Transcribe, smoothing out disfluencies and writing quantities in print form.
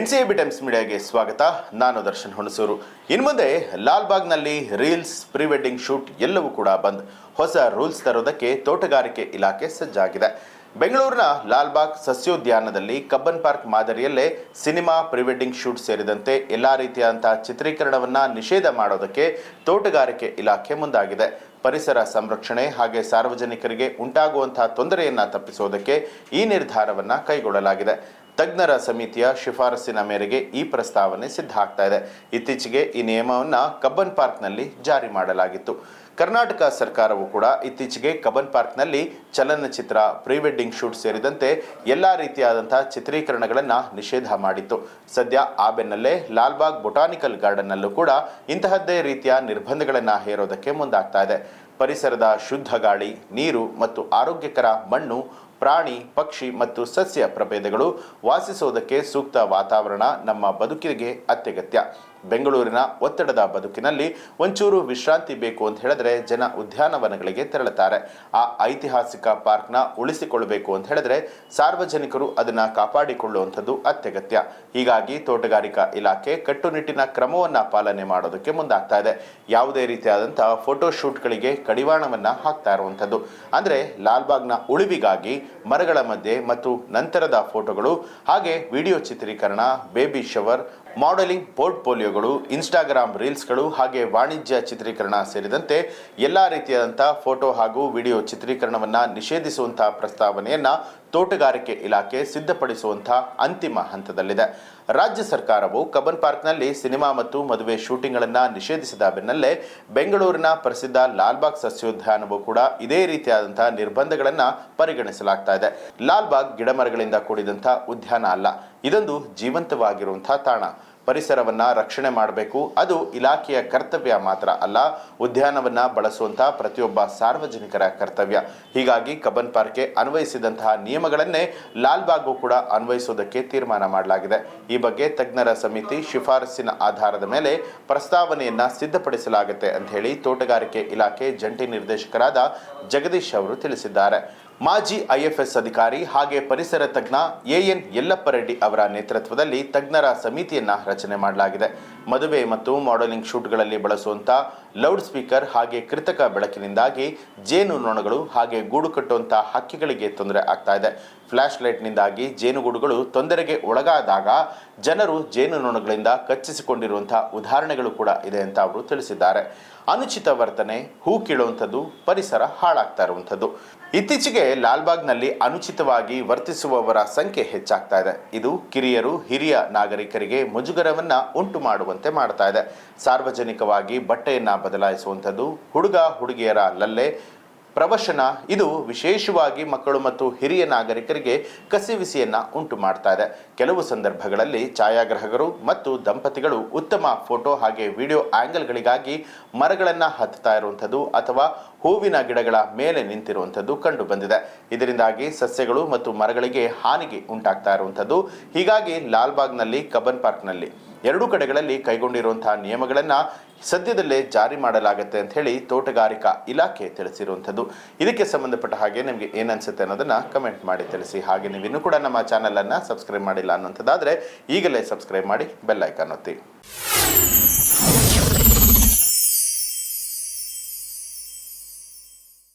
NCAB times ಮೀಡಿಯಾಗೆ ಸ್ವಾಗತ. ನಾನು ದರ್ಶನ್ ಹುಣಸೂರು. ಇನ್ನು ಮುಂದೆ ಲಾಲ್ಬಾಗ್ನಲ್ಲಿ ರೀಲ್ಸ್, ಪ್ರೀ ವೆಡ್ಡಿಂಗ್ ಶೂಟ್ ಎಲ್ಲವೂ ಕೂಡ ಬಂದ್. ಹೊಸ ರೂಲ್ಸ್ ತರೋದಕ್ಕೆ ತೋಟಗಾರಿಕೆ ಇಲಾಖೆ ಸಜ್ಜಾಗಿದೆ. ಬೆಂಗಳೂರಿನ ಲಾಲ್ಬಾಗ್ ಸಸ್ಯೋದ್ಯಾನದಲ್ಲಿ ಕಬ್ಬನ್ ಪಾರ್ಕ್ ಮಾದರಿಯಲ್ಲೇ ಸಿನಿಮಾ, ಪ್ರೀ ವೆಡ್ಡಿಂಗ್ ಶೂಟ್ ಸೇರಿದಂತೆ ಎಲ್ಲಾ ರೀತಿಯಾದಂತಹ ಚಿತ್ರೀಕರಣವನ್ನ ನಿಷೇಧ ಮಾಡೋದಕ್ಕೆ ತೋಟಗಾರಿಕೆ ಇಲಾಖೆ ಮುಂದಾಗಿದೆ. ಪರಿಸರ ಸಂರಕ್ಷಣೆ ಹಾಗೆ ಸಾರ್ವಜನಿಕರಿಗೆ ಉಂಟಾಗುವಂತಹ ತೊಂದರೆಯನ್ನ ತಪ್ಪಿಸೋದಕ್ಕೆ ಈ ನಿರ್ಧಾರವನ್ನ ಕೈಗೊಳ್ಳಲಾಗಿದೆ. ತಜ್ಞರ ಸಮಿತಿಯ ಶಿಫಾರಸಿನ ಮೇರೆಗೆ ಈ ಪ್ರಸ್ತಾವನೆ ಸಿದ್ಧ ಆಗ್ತಾ ಇದೆ. ಇತ್ತೀಚೆಗೆ ಈ ನಿಯಮವನ್ನ ಕಬ್ಬನ್ ಪಾರ್ಕ್ನಲ್ಲಿ ಜಾರಿ ಮಾಡಲಾಗಿತ್ತು. ಕರ್ನಾಟಕ ಸರ್ಕಾರವು ಕೂಡ ಇತ್ತೀಚೆಗೆ ಕಬ್ಬನ್ ಪಾರ್ಕ್ನಲ್ಲಿ ಚಲನಚಿತ್ರ, ಪ್ರೀ ವೆಡ್ಡಿಂಗ್ ಶೂಟ್ ಸೇರಿದಂತೆ ಎಲ್ಲಾ ರೀತಿಯಾದಂತಹ ಚಿತ್ರೀಕರಣಗಳನ್ನು ನಿಷೇಧ ಮಾಡಿತ್ತು. ಸದ್ಯ ಆ ಬೆನ್ನಲ್ಲೇ ಲಾಲ್ಬಾಗ್ ಬೊಟಾನಿಕಲ್ ಗಾರ್ಡನ್ನಲ್ಲೂ ಕೂಡ ಇಂತಹದ್ದೇ ರೀತಿಯ ನಿರ್ಬಂಧಗಳನ್ನು ಹೇರೋದಕ್ಕೆ ಮುಂದಾಗ್ತಾ ಇದೆ. ಪರಿಸರದ ಶುದ್ಧ ಗಾಳಿ, ನೀರು ಮತ್ತು ಆರೋಗ್ಯಕರ ಮಣ್ಣು, ಪ್ರಾಣಿ, ಪಕ್ಷಿ ಮತ್ತು ಸಸ್ಯ ಪ್ರಭೇದಗಳು ವಾಸಿಸೋದಕ್ಕೆ ಸೂಕ್ತ ವಾತಾವರಣ ನಮ್ಮ ಬದುಕಿಗೆ ಅತ್ಯಗತ್ಯ. ಬೆಂಗಳೂರಿನ ಒತ್ತಡದ ಬದುಕಿನಲ್ಲಿ ಒಂಚೂರು ವಿಶ್ರಾಂತಿ ಬೇಕು ಅಂತ ಹೇಳಿದ್ರೆ ಜನ ಉದ್ಯಾನವನಗಳಿಗೆ ತೆರಳುತ್ತಾರೆ. ಆ ಐತಿಹಾಸಿಕ ಪಾರ್ಕ್ನ ಉಳಿಸಿಕೊಳ್ಳಬೇಕು ಅಂತ ಹೇಳಿದ್ರೆ ಸಾರ್ವಜನಿಕರು ಅದನ್ನ ಕಾಪಾಡಿಕೊಳ್ಳುವಂಥದ್ದು ಅತ್ಯಗತ್ಯ. ಹೀಗಾಗಿ ತೋಟಗಾರಿಕಾ ಇಲಾಖೆ ಕಟ್ಟುನಿಟ್ಟಿನ ಕ್ರಮವನ್ನ ಪಾಲನೆ ಮಾಡೋದಕ್ಕೆ ಮುಂದಾಗ್ತಾ ಇದೆ. ಯಾವುದೇ ರೀತಿಯಾದಂತಹ ಫೋಟೋಶೂಟ್ಗಳಿಗೆ ಕಡಿವಾಣವನ್ನ ಹಾಕ್ತಾ ಇರುವಂಥದ್ದು. ಅಂದ್ರೆ ಲಾಲ್ಬಾಗ್ನ ಉಳಿವಿಗಾಗಿ ಮರಗಳ ಮಧ್ಯೆ ಮತ್ತು ನಂತರದ ಫೋಟೋಗಳು ಹಾಗೆ ವಿಡಿಯೋ ಚಿತ್ರೀಕರಣ, ಬೇಬಿ ಶವರ್, ಮಾಡೆಲಿಂಗ್ ಪೋರ್ಟ್ಫೋಲಿಯೋಗಳು, ಇನ್ಸ್ಟಾಗ್ರಾಮ್ ರೀಲ್ಸ್ಗಳು ಹಾಗೆ ವಾಣಿಜ್ಯ ಚಿತ್ರೀಕರಣ ಸೇರಿದಂತೆ ಎಲ್ಲಾ ರೀತಿಯಾದಂತಹ ಫೋಟೋ ಹಾಗೂ ವಿಡಿಯೋ ಚಿತ್ರೀಕರಣವನ್ನ ನಿಷೇಧಿಸುವಂತಹ ಪ್ರಸ್ತಾವನೆಯನ್ನ ತೋಟಗಾರಿಕೆ ಇಲಾಖೆ ಸಿದ್ಧಪಡಿಸುವಂತಹ ಅಂತಿಮ ಹಂತದಲ್ಲಿದೆ. ರಾಜ್ಯ ಸರ್ಕಾರವು ಕಬ್ಬನ್ ಪಾರ್ಕ್ನಲ್ಲಿ ಸಿನಿಮಾ ಮತ್ತು ಮದುವೆ ಶೂಟಿಂಗ್ಗಳನ್ನ ನಿಷೇಧಿಸಿದ ಬೆನ್ನಲ್ಲೇ ಬೆಂಗಳೂರಿನ ಪ್ರಸಿದ್ಧ ಲಾಲ್ಬಾಗ್ ಸಸ್ಯೋದ್ಯಾನವೂ ಕೂಡ ಇದೇ ರೀತಿಯಾದಂತಹ ನಿರ್ಬಂಧಗಳನ್ನ ಪರಿಗಣಿಸಲಾಗ್ತಾ ಇದೆ. ಲಾಲ್ಬಾಗ್ ಗಿಡಮರಗಳಿಂದ ಕೂಡಿದಂತಹ ಉದ್ಯಾನ ಅಲ್ಲ, ಇದೊಂದು ಜೀವಂತವಾಗಿರುವಂತಹ ತಾಣ. ಪರಿಸರವನ್ನ ರಕ್ಷಣೆ ಮಾಡಬೇಕು, ಅದು ಇಲಾಖೆಯ ಕರ್ತವ್ಯ ಮಾತ್ರ ಅಲ್ಲ, ಉದ್ಯಾನವನ್ನ ಬಳಸುವಂತಹ ಪ್ರತಿಯೊಬ್ಬ ಸಾರ್ವಜನಿಕರ ಕರ್ತವ್ಯ. ಹೀಗಾಗಿ ಕಬ್ಬನ್ ಪಾರ್ಕ್ಗೆ ಅನ್ವಯಿಸಿದಂತಹ ನಿಯಮಗಳನ್ನೇ ಲಾಲ್ಬಾಗ್ಗೂ ಕೂಡ ಅನ್ವಯಿಸುವುದಕ್ಕೆ ತೀರ್ಮಾನ ಮಾಡಲಾಗಿದೆ. ಈ ಬಗ್ಗೆ ತಜ್ಞರ ಸಮಿತಿ ಶಿಫಾರಸಿನ ಆಧಾರದ ಮೇಲೆ ಪ್ರಸ್ತಾವನೆಯನ್ನ ಸಿದ್ಧಪಡಿಸಲಾಗುತ್ತೆ ಅಂತ ಹೇಳಿ ತೋಟಗಾರಿಕೆ ಇಲಾಖೆ ಜಂಟಿ ನಿರ್ದೇಶಕರಾದ ಜಗದೀಶ್ ಅವರು ತಿಳಿಸಿದ್ದಾರೆ. ಮಾಜಿ IFS ಅಧಿಕಾರಿ ಹಾಗೆ ಪರಿಸರ ತಜ್ಞ AN ಯಲ್ಲಪ್ಪ ರೆಡ್ಡಿ ಅವರ ನೇತೃತ್ವದಲ್ಲಿ ತಜ್ಞರ ಸಮಿತಿಯನ್ನ ರಚನೆ ಮಾಡಲಾಗಿದೆ. ಮದುವೆ ಮತ್ತು ಮಾಡೆಲಿಂಗ್ ಶೂಟ್ಗಳಲ್ಲಿ ಬಳಸುವಂತ ಲೌಡ್ ಸ್ಪೀಕರ್ ಹಾಗೆ ಕೃತಕ ಬೆಳಕಿನಿಂದಾಗಿ ಜೇನುನೊಣಗಳು ಹಾಗೆ ಗೂಡು ಕಟ್ಟುವಂತಹ ಹಕ್ಕಿಗಳಿಗೆ ತೊಂದರೆ ಆಗ್ತಾ ಇದೆ. ಫ್ಲಾಶ್ ಲೈಟ್ನಿಂದಾಗಿ ಜೇನುಗೂಡುಗಳು ತೊಂದರೆಗೆ ಒಳಗಾದಾಗ ಜನರು ಜೇನುನೊಣಗಳಿಂದ ಕಚ್ಚಿಸಿಕೊಂಡಿರುವಂತಹ ಉದಾಹರಣೆಗಳು ಕೂಡ ಇದೆ ಅಂತ ಅವರು ತಿಳಿಸಿದ್ದಾರೆ. ಅನುಚಿತ ವರ್ತನೆ, ಹೂ ಕೀಳುವಂಥದ್ದು, ಪರಿಸರ ಹಾಳಾಗ್ತಾ ಇರುವಂಥದ್ದು. ಇತ್ತೀಚೆಗೆ ಲಾಲ್ಬಾಗ್ನಲ್ಲಿ ಅನುಚಿತವಾಗಿ ವರ್ತಿಸುವವರ ಸಂಖ್ಯೆ ಹೆಚ್ಚಾಗ್ತಾ ಇದೆ. ಇದು ಕಿರಿಯರು, ಹಿರಿಯ ನಾಗರಿಕರಿಗೆ ಮುಜುಗರವನ್ನ ಉಂಟು ಮಾಡುವಂತೆ ಮಾಡ್ತಾ ಇದೆ. ಸಾರ್ವಜನಿಕವಾಗಿ ಬಟ್ಟೆಯನ್ನ ಬದಲಾಯಿಸುವಂಥದ್ದು, ಹುಡುಗ ಹುಡುಗಿಯರ ಲಲ್ಲೆ, ಪ್ರವಚನ, ಇದು ವಿಶೇಷವಾಗಿ ಮಕ್ಕಳು ಮತ್ತು ಹಿರಿಯ ನಾಗರಿಕರಿಗೆ ಕಸಿವಿಸಿಯನ್ನ ಉಂಟು ಮಾಡ್ತಾ ಇದೆ. ಕೆಲವು ಸಂದರ್ಭಗಳಲ್ಲಿ ಛಾಯಾಗ್ರಾಹಕರು ಮತ್ತು ದಂಪತಿಗಳು ಉತ್ತಮ ಫೋಟೋ ಹಾಗೆ ವಿಡಿಯೋ ಆಂಗಲ್ಗಳಿಗಾಗಿ ಮರಗಳನ್ನ ಹತ್ತಾ ಇರುವಂಥದ್ದು ಅಥವಾ ಹೂವಿನ ಗಿಡಗಳ ಮೇಲೆ ನಿಂತಿರುವಂಥದ್ದು ಕಂಡು ಬಂದಿದೆ. ಇದರಿಂದಾಗಿ ಸಸ್ಯಗಳು ಮತ್ತು ಮರಗಳಿಗೆ ಹಾನಿಗೆ ಉಂಟಾಗ್ತಾ ಇರುವಂಥದ್ದು. ಹೀಗಾಗಿ ಲಾಲ್ಬಾಗ್ನಲ್ಲಿ, ಕಬ್ಬನ್ ಪಾರ್ಕ್ನಲ್ಲಿ ಎರಡೂ ಕಡೆಗಳಲ್ಲಿ ಕೈಗೊಂಡಿರುವಂತಹ ನಿಯಮಗಳನ್ನ ಸದ್ಯದಲ್ಲೇ ಜಾರಿ ಮಾಡಲಾಗುತ್ತೆ ಅಂತ ಹೇಳಿ ತೋಟಗಾರಿಕಾ ಇಲಾಖೆ ತಿಳಿಸಿರುವಂಥದ್ದು. ಇದಕ್ಕೆ ಸಂಬಂಧಪಟ್ಟ ಹಾಗೆ ನಿಮಗೆ ಏನನ್ಸುತ್ತೆ ಅನ್ನೋದನ್ನ ಕಮೆಂಟ್ ಮಾಡಿ ತಿಳಿಸಿ. ಹಾಗೆ ನೀವು ಇನ್ನೂ ಕೂಡ ನಮ್ಮ ಚಾನಲ್ ಅನ್ನ ಸಬ್ಸ್ಕ್ರೈಬ್ ಮಾಡಿಲ್ಲ ಅನ್ನೋಂಥದ್ದಾದ್ರೆ ಈಗಲೇ ಸಬ್ಸ್ಕ್ರೈಬ್ ಮಾಡಿ ಬೆಲ್ ಐಕಾನ್ ಒತ್ತಿ.